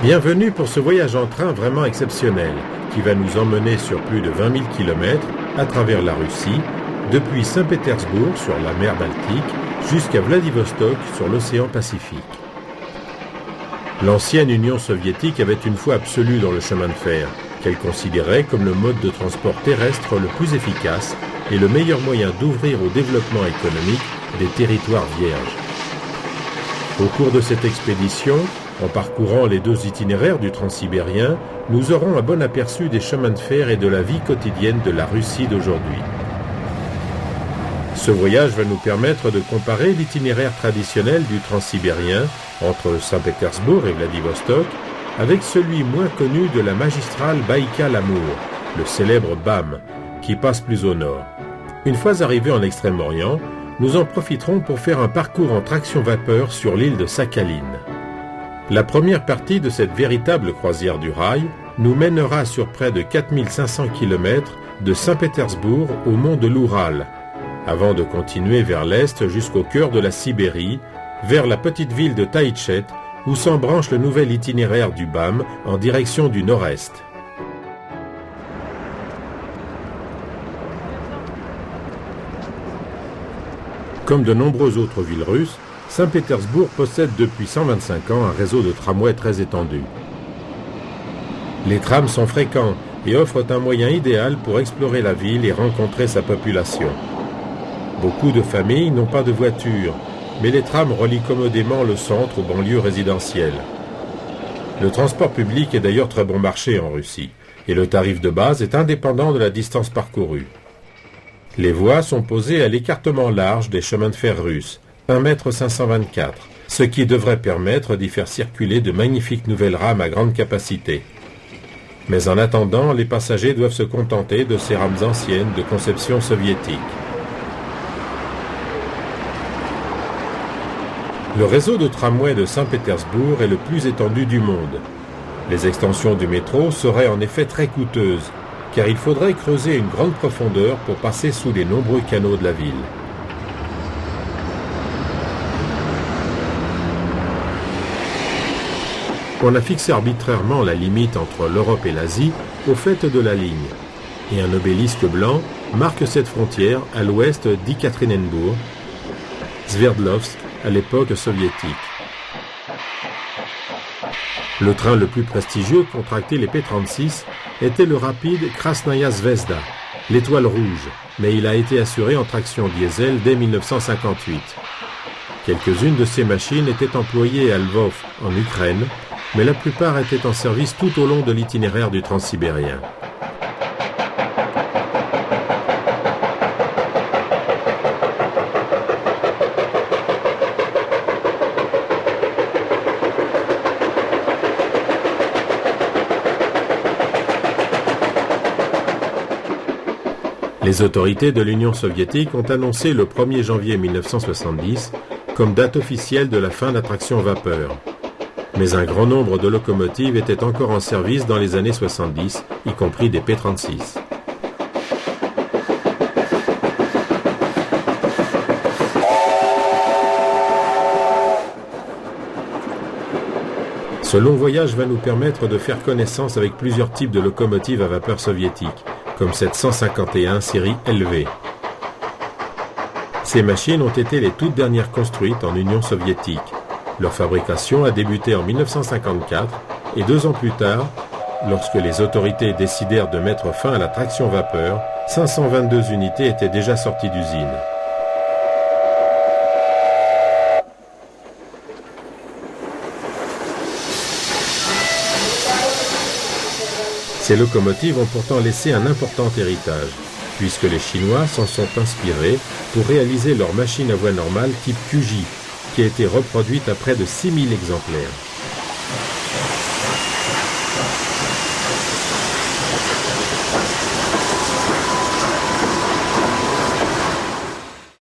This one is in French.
Bienvenue pour ce voyage en train vraiment exceptionnel qui va nous emmener sur plus de 20 000 km à travers la Russie, depuis Saint-Pétersbourg sur la mer Baltique jusqu'à Vladivostok sur l'océan Pacifique. L'ancienne Union soviétique avait une foi absolue dans le chemin de fer, qu'elle considérait comme le mode de transport terrestre le plus efficace et le meilleur moyen d'ouvrir au développement économique des territoires vierges. Au cours de cette expédition, en parcourant les deux itinéraires du transsibérien, nous aurons un bon aperçu des chemins de fer et de la vie quotidienne de la Russie d'aujourd'hui. Ce voyage va nous permettre de comparer l'itinéraire traditionnel du transsibérien entre Saint-Pétersbourg et Vladivostok avec celui moins connu de la magistrale Baïkal-Amour, le célèbre BAM, qui passe plus au nord. Une fois arrivés en Extrême-Orient, nous en profiterons pour faire un parcours en traction-vapeur sur l'île de Sakhaline. La première partie de cette véritable croisière du rail nous mènera sur près de 4500 km de Saint-Pétersbourg au mont de l'Oural, avant de continuer vers l'est jusqu'au cœur de la Sibérie, vers la petite ville de Taïtchet, où s'embranche le nouvel itinéraire du BAM en direction du nord-est. Comme de nombreuses autres villes russes, Saint-Pétersbourg possède depuis 125 ans un réseau de tramways très étendu. Les trams sont fréquents et offrent un moyen idéal pour explorer la ville et rencontrer sa population. Beaucoup de familles n'ont pas de voiture, mais les trams relient commodément le centre aux banlieues résidentielles. Le transport public est d'ailleurs très bon marché en Russie, et le tarif de base est indépendant de la distance parcourue. Les voies sont posées à l'écartement large des chemins de fer russes, 1,524 m, ce qui devrait permettre d'y faire circuler de magnifiques nouvelles rames à grande capacité. Mais en attendant, les passagers doivent se contenter de ces rames anciennes de conception soviétique. Le réseau de tramway de Saint-Pétersbourg est le plus étendu du monde. Les extensions du métro seraient en effet très coûteuses, car il faudrait creuser une grande profondeur pour passer sous les nombreux canaux de la ville. On a fixé arbitrairement la limite entre l'Europe et l'Asie au fait de la ligne, et un obélisque blanc marque cette frontière à l'ouest d'Yekaterinbourg, Sverdlovsk à l'époque soviétique. Le train le plus prestigieux pour tracter les P-36 était le rapide Krasnaya Zvezda, l'étoile rouge, mais il a été assuré en traction diesel dès 1958. Quelques-unes de ces machines étaient employées à Lvov, en Ukraine, mais la plupart étaient en service tout au long de l'itinéraire du transsibérien. Les autorités de l'Union soviétique ont annoncé le 1er janvier 1970 comme date officielle de la fin de la traction vapeur. Mais un grand nombre de locomotives étaient encore en service dans les années 70, y compris des P-36. Ce long voyage va nous permettre de faire connaissance avec plusieurs types de locomotives à vapeur soviétiques, comme cette 151 série LV. Ces machines ont été les toutes dernières construites en Union soviétique. Leur fabrication a débuté en 1954 et 2 ans plus tard, lorsque les autorités décidèrent de mettre fin à la traction vapeur, 522 unités étaient déjà sorties d'usine. Ces locomotives ont pourtant laissé un important héritage, puisque les Chinois s'en sont inspirés pour réaliser leur machine à voie normale type QJ, qui a été reproduite à près de 6000 exemplaires.